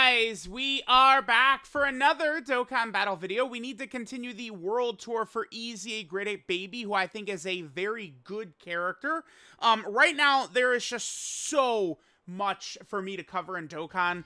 guys, we are back for another Dokkan battle video. We need to continue the world tour for EZA Grade 8 Baby, who I think is a very good character. Right now, there is just so much for me to cover in Dokkan.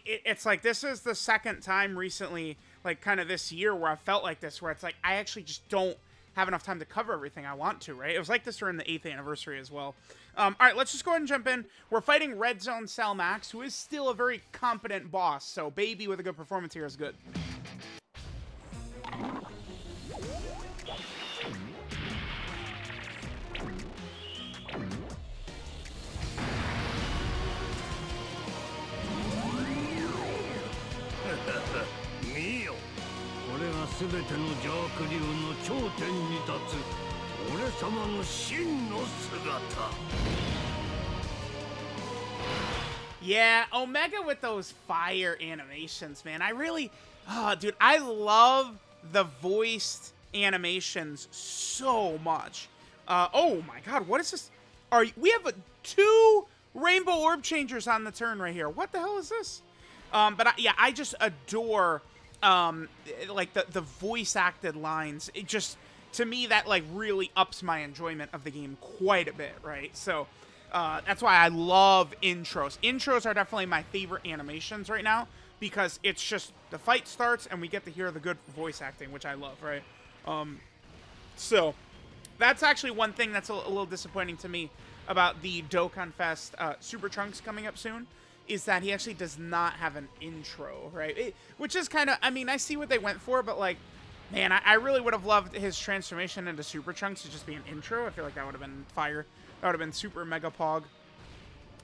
It's like, this is the second time recently, like kind of this year, where I felt like this, where it's like, I actually just don't have enough time to cover everything I want to, right? It was like this during the 8th anniversary as well. Alright, let's just go ahead and jump in. We're fighting Red Zone Cell Max, who is still a very competent boss, so Baby with a good performance here is good. Yeah, Omega with those fire animations, man. I really, dude, I love the voiced animations so much. Oh my god, what is this? We have two Rainbow Orb Changers on the turn right here. What the hell is this? Yeah, I just adore, like, the voice-acted lines. It just, to me, that, like, really ups my enjoyment of the game quite a bit, right? So, that's why I love intros. Intros are definitely my favorite animations right now, because it's just, the fight starts, and we get to hear the good voice acting, which I love, right? So, that's actually one thing that's a little disappointing to me about the Dokkan Fest Super Trunks coming up soon, is that he actually does not have an intro, right? Which is kind of, I mean, I see what they went for, but, like, man, I really would have loved his transformation into Super Trunks to just be an intro. I feel like that would have been fire. That would have been super mega pog.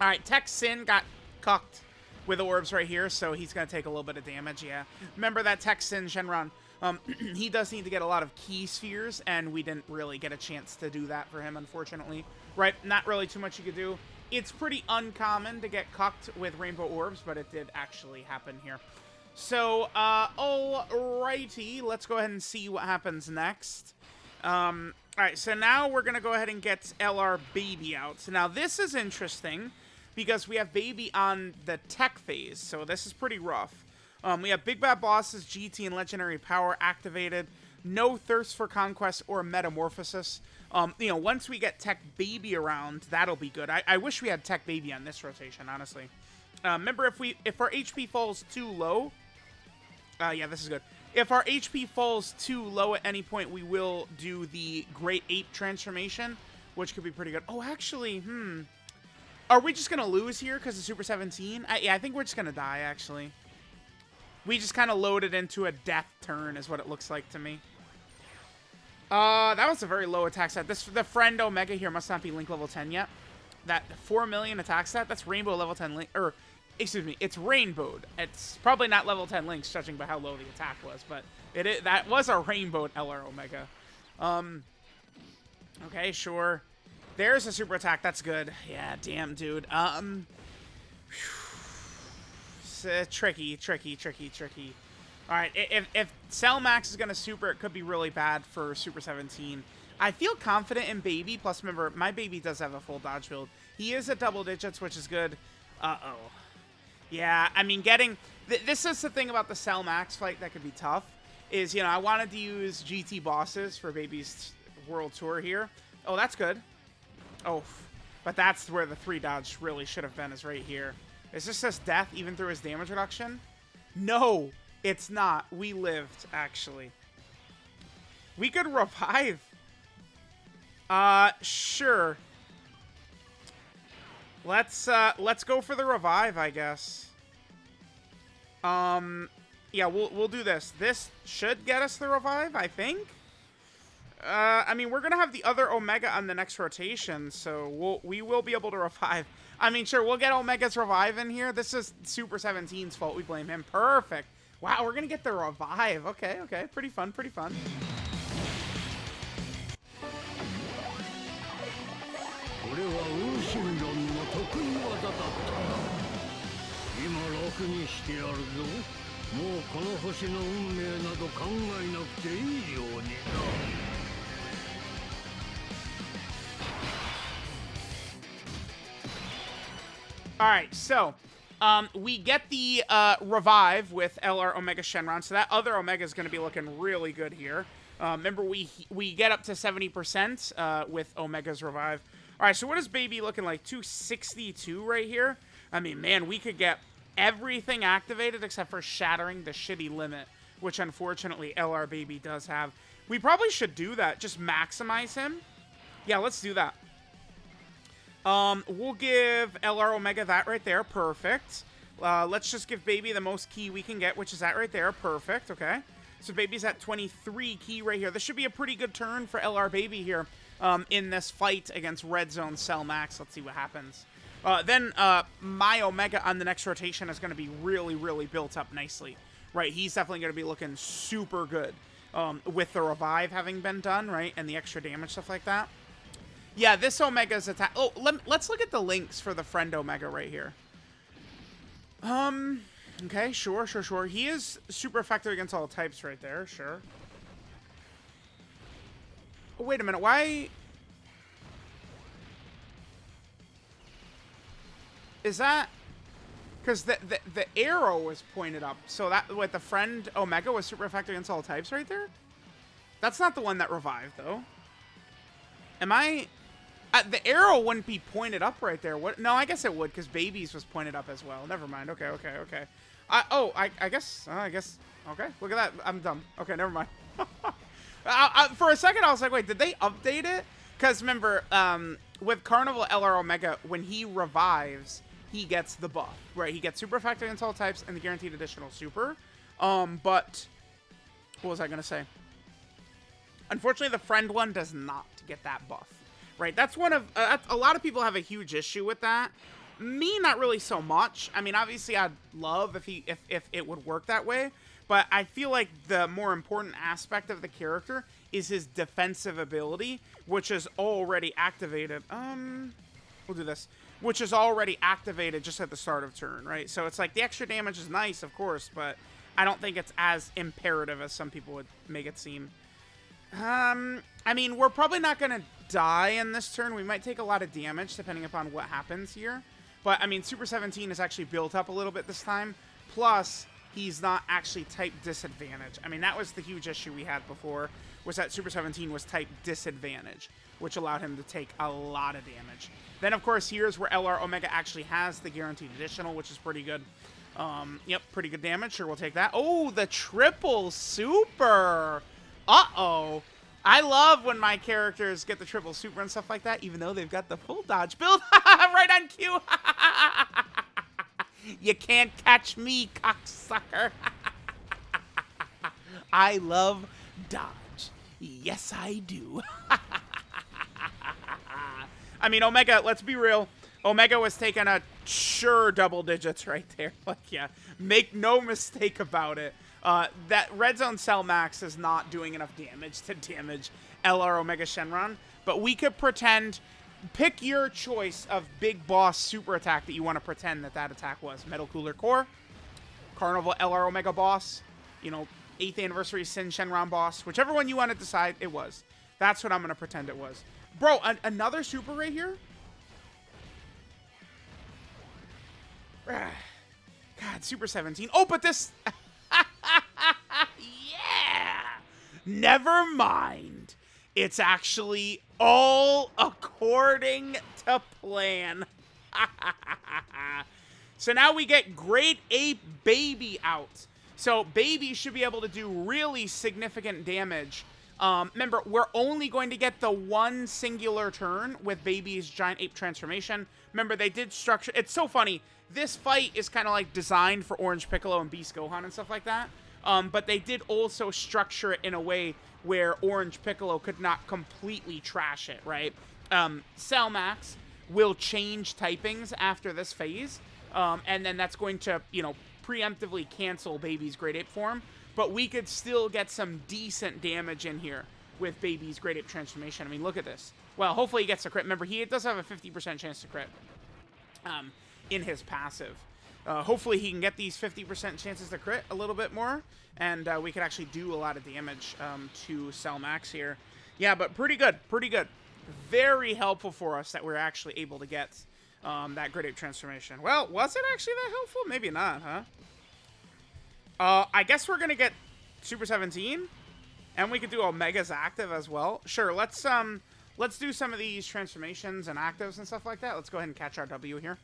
Alright, Tech Sin got cucked with the orbs right here, so he's going to take a little bit of damage, yeah. Remember that Tech Sin Shenron. He does need to get a lot of key spheres, and we didn't really get a chance to do that for him, unfortunately. Right, not really too much you could do. It's pretty uncommon to get cucked with Rainbow Orbs, but it did actually happen here. So, alrighty, let's go ahead and see what happens next. Alright, so now we're going to go ahead and get LR Baby out. So now this is interesting, because we have Baby on the tech phase, so this is pretty rough. We have Big Bad Bosses, GT, and Legendary Power activated. No Thirst for Conquest or Metamorphosis. You know, once we get Tech Baby around, that'll be good. I wish we had Tech Baby on this rotation, honestly. Remember, if our HP falls too low... yeah, this is good. If our HP falls too low at any point, we will do the Great Ape transformation, which could be pretty good. Oh, actually, are we just going to lose here because of Super 17? Yeah, I think we're just going to die, actually. We just kind of loaded into a death turn, is what it looks like to me. That was a very low attack stat. The friend Omega here must not be Link level 10 yet. That 4 million attack stat, that's Rainbow level 10 Link, or, excuse me, it's Rainbowed. It's probably not level 10 Links, judging by how low the attack was, but that was a Rainbowed LR Omega. Okay, sure. There's a super attack, that's good. Yeah, damn, dude. Tricky. Alright, if Cell Max is going to super, it could be really bad for Super 17. I feel confident in Baby, plus remember, my Baby does have a full dodge build. He is at double digits, which is good. Uh-oh. Yeah, I mean, this is the thing about the Cell Max fight that could be tough, is, you know, I wanted to use GT bosses for Baby's World Tour here. Oh, that's good. Oh, but that's where the 3 dodge really should have been, is right here. Is this just death even through his damage reduction? No, it's not. We lived, actually. We could revive. Sure. Let's go for the revive, I guess. Yeah, we'll do this. This should get us the revive, I think. I mean, we're gonna have the other Omega on the next rotation, so we will be able to revive. I mean, sure, we'll get Omega's revive in here. This is Super 17's fault. We blame him. Perfect. Wow, we're gonna get the revive. Okay. Pretty fun. Alright, so We get the revive with LR Omega Shenron, so that other Omega is going to be looking really good here. Remember, we get up to 70% with Omega's revive. All right, so what is Baby looking like? 262 right here? I mean, man, we could get everything activated except for shattering the shitty limit, which unfortunately LR Baby does have. We probably should do that. Just maximize him. Yeah, let's do that. We'll give LR Omega that right there. Perfect. Let's just give Baby the most key we can get, which is that right there. Perfect. Okay. So Baby's at 23 key right here. This should be a pretty good turn for LR Baby here in this fight against Red Zone Cell Max. Let's see what happens. Then my Omega on the next rotation is going to be really, really built up nicely. Right, he's definitely going to be looking super good with the revive having been done, right, and the extra damage, stuff like that. Yeah, this Omega's attack... Oh, let's look at the links for the friend Omega right here. Okay, sure. He is super effective against all types right there, sure. Oh, wait a minute, why... Is that... Because the arrow was pointed up, so that with the friend Omega was super effective against all types right there? That's not the one that revived, though. Am I... the arrow wouldn't be pointed up right there. What? No, I guess it would, because Baby's was pointed up as well. Never mind. Okay. I guess... Okay, look at that. I'm dumb. Okay, never mind. For a second, I was like, wait, did they update it? Because remember, with Carnival LR Omega, when he revives... he gets the buff, right? He gets super effective against all types and the guaranteed additional super. But what was I going to say? Unfortunately, the friend one does not get that buff, right? That's one of, a lot of people have a huge issue with that. Me, not really so much. I mean, obviously, I'd love if it would work that way, but I feel like the more important aspect of the character is his defensive ability, which is already activated. We'll do this. Which is already activated just at the start of turn, right? So it's like the extra damage is nice, of course, but I don't think it's as imperative as some people would make it seem. I mean, we're probably not going to die in this turn. We might take a lot of damage depending upon what happens here. But, I mean, Super 17 is actually built up a little bit this time. Plus, he's not actually type disadvantage. I mean, that was the huge issue we had before, was that Super 17 was type disadvantage, which allowed him to take a lot of damage. Then, of course, here's where LR Omega actually has the guaranteed additional, which is pretty good. Yep, pretty good damage. Sure, we'll take that. Oh, the triple super. Uh-oh. I love when my characters get the triple super and stuff like that, even though they've got the full dodge build. Right on cue. You can't catch me, cocksucker. I love dodge. Yes, I do. I mean, Omega, let's be real. Omega was taking a sure double digits right there. Like, yeah, make no mistake about it. That Red Zone Cell Max is not doing enough damage to damage LR Omega Shenron. But we could pretend, pick your choice of big boss super attack that you want to pretend that attack was. Metal Cooler Core, Carnival LR Omega boss, you know, 8th Anniversary Sin Shenron boss. Whichever one you want to decide it was. That's what I'm going to pretend it was. Bro, another super right here? God, Super 17. Oh, but this... Yeah! Never mind. It's actually all according to plan. So now we get Great Ape Baby out. So Baby should be able to do really significant damage. Remember, we're only going to get the one singular turn with Baby's Giant Ape transformation. Remember, they did structure... It's so funny. This fight is kind of like designed for Orange Piccolo and Beast Gohan and stuff like that. But they did also structure it in a way where Orange Piccolo could not completely trash it, right? Cell Max will change typings after this phase. And then that's going to, you know, preemptively cancel Baby's Great Ape form. But we could still get some decent damage in here with Baby's Great Ape transformation. I mean, look at this. Well, hopefully he gets a crit. Remember, he does have a 50% chance to crit in his passive. Hopefully he can get these 50% chances to crit a little bit more, and we could actually do a lot of damage to Cell Max here. Yeah, but pretty good, pretty good. Very helpful for us that we're actually able to get that Great Ape transformation. Well, was it actually that helpful? Maybe not, huh? I guess we're gonna get Super 17, and we could do Omega's active as well. Sure, let's do some of these transformations and actives and stuff like that. Let's go ahead and catch our W here.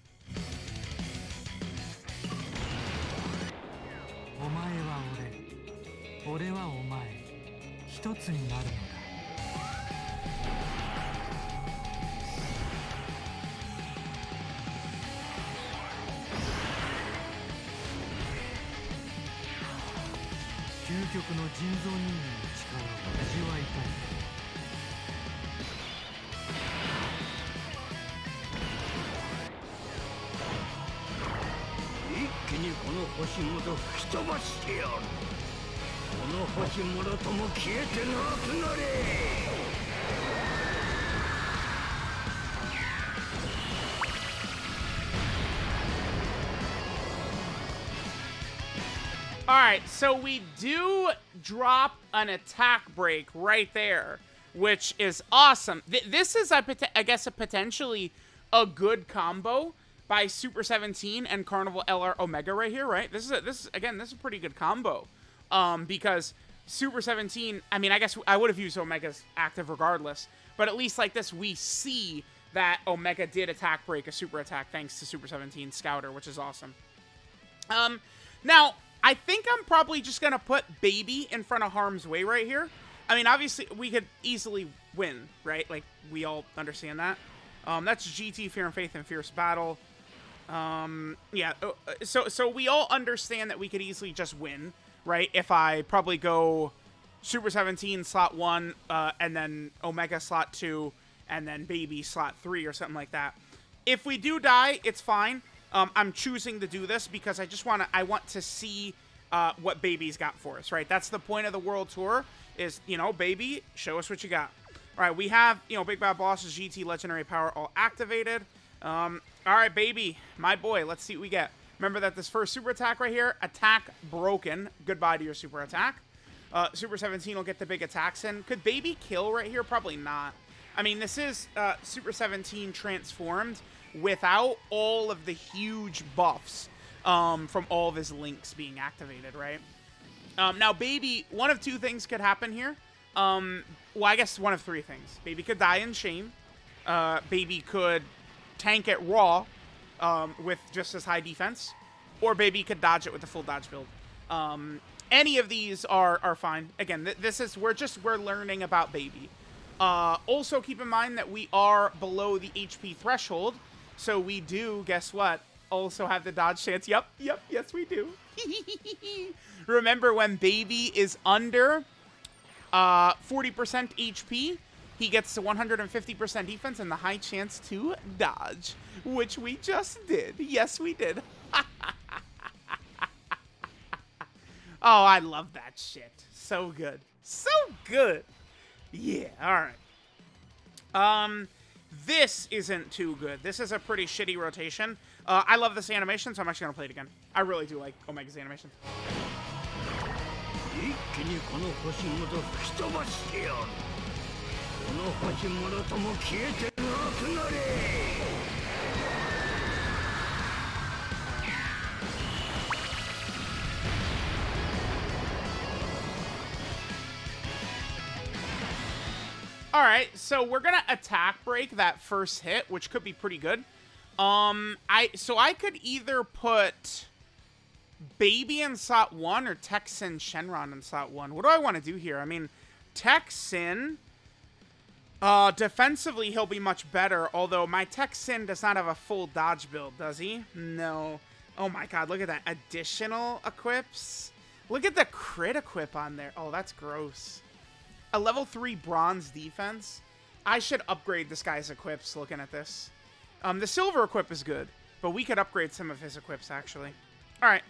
Alright, so we do drop an attack break right there, which is awesome. This is, I guess, a potentially a good combo by Super 17 and Carnival LR Omega right here, right? This is a pretty good combo. Because Super 17, I mean, I guess I would have used Omega's active regardless, but at least like this, we see that Omega did attack break a super attack thanks to Super 17 Scouter, which is awesome. Now, I think I'm probably just going to put Baby in front of Harm's Way right here. I mean, obviously, we could easily win, right? Like, we all understand that. That's GT, Fear and Faith, and Fierce Battle. Yeah, so we all understand that we could easily just win, right? If I probably go Super 17 slot 1, and then Omega slot 2, and then Baby slot 3 or something like that. If we do die, it's fine. I'm choosing to do this because I want to see what Baby's got for us, right? That's the point of the World Tour is, you know, Baby, show us what you got. All right, we have, you know, Big Bad Boss's GT Legendary Power all activated. All right, Baby, my boy, let's see what we get. Remember that this first super attack right here, attack broken. Goodbye to your super attack. Super 17 will get the big attacks in. Could Baby kill right here? Probably not. I mean, this is Super 17 transformed without all of the huge buffs from all of his links being activated, right? Now, Baby, one of two things could happen here. Well, I guess one of three things. Baby could die in shame. Baby could tank it raw with just as high defense. Or Baby could dodge it with the full dodge build. Any of these are fine. Again, we're learning about Baby. Also, keep in mind that we are below the HP threshold. So we do, guess what, also have the dodge chance. Yep, yes we do. Remember, when Baby is under 40% HP, he gets to 150% defense and the high chance to dodge, which we just did. Yes, we did. Oh, I love that shit. So good. So good. Yeah, all right. This isn't too good. This is a pretty shitty rotation. I love this animation, so I'm actually going to play it again. I really do like Omega's animation. Alright, so we're gonna attack break that first hit, which could be pretty good. So I could either put Baby in slot 1 or Texan Shenron in slot 1. What do I want to do here? I mean, Texan, defensively he'll be much better, although my Texan does not have a full dodge build, does he? No. Oh my god, look at that. Additional equips. Look at the crit equip on there. Oh, that's gross. A level 3 bronze defense. I should upgrade this guy's equips looking at this. The silver equip is good, but we could upgrade some of his equips, actually. All right.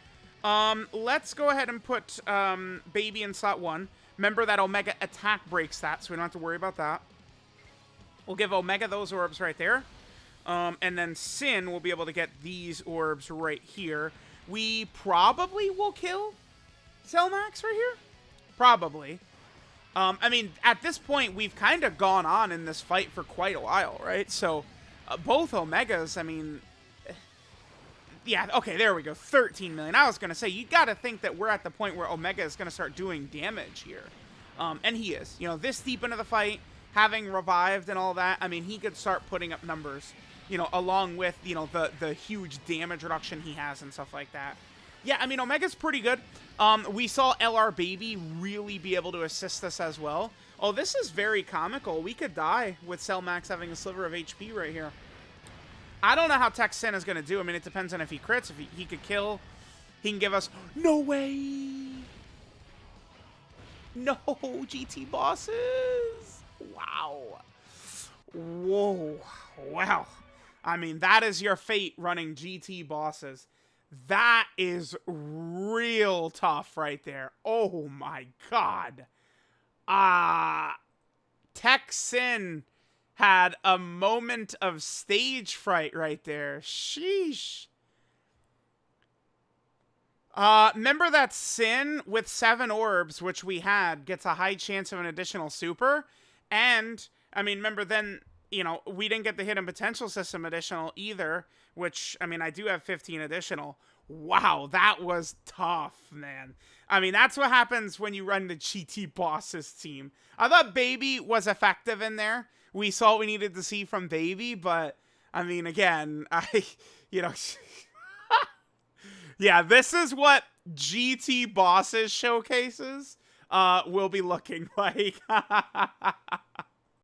Let's go ahead and put Baby in slot 1. Remember that Omega attack breaks that, so we don't have to worry about that. We'll give Omega those orbs right there. And then Sin will be able to get these orbs right here. We probably will kill Cellmax right here. Probably. I mean, at this point, we've kind of gone on in this fight for quite a while, right? So, Both Omegas, I mean, yeah, okay, there we go, 13 million. I was going to say, you got to think that we're at the point where Omega is going to start doing damage here. And he is. You know, this deep into the fight, having revived and all that, I mean, he could start putting up numbers, you know, along with, you know, the huge damage reduction he has and stuff like that. Yeah, I mean, Omega's pretty good. We saw LR Baby really be able to assist us as well. Oh, this is very comical. We could die with Cell Max having a sliver of HP right here. I don't know how Tech Sin is going to do. I mean, it depends on if he crits. If he could kill, he can give us... No way! No, GT bosses! Wow. Whoa. Wow. I mean, that is your fate running GT bosses. That is real tough right there. Oh my god. Tech Sin had a moment of stage fright right there. Sheesh. Remember that Sin with 7 orbs, which we had, gets a high chance of an additional super? And, I mean, remember then, you know, we didn't get the Hidden Potential System additional either, which, I mean, I do have 15 additional. Wow, that was tough, man. I mean, that's what happens when you run the GT Bosses team. I thought Baby was effective in there. We saw what we needed to see from Baby, but, I mean, again, you know... Yeah, this is what GT Bosses showcases will be looking like.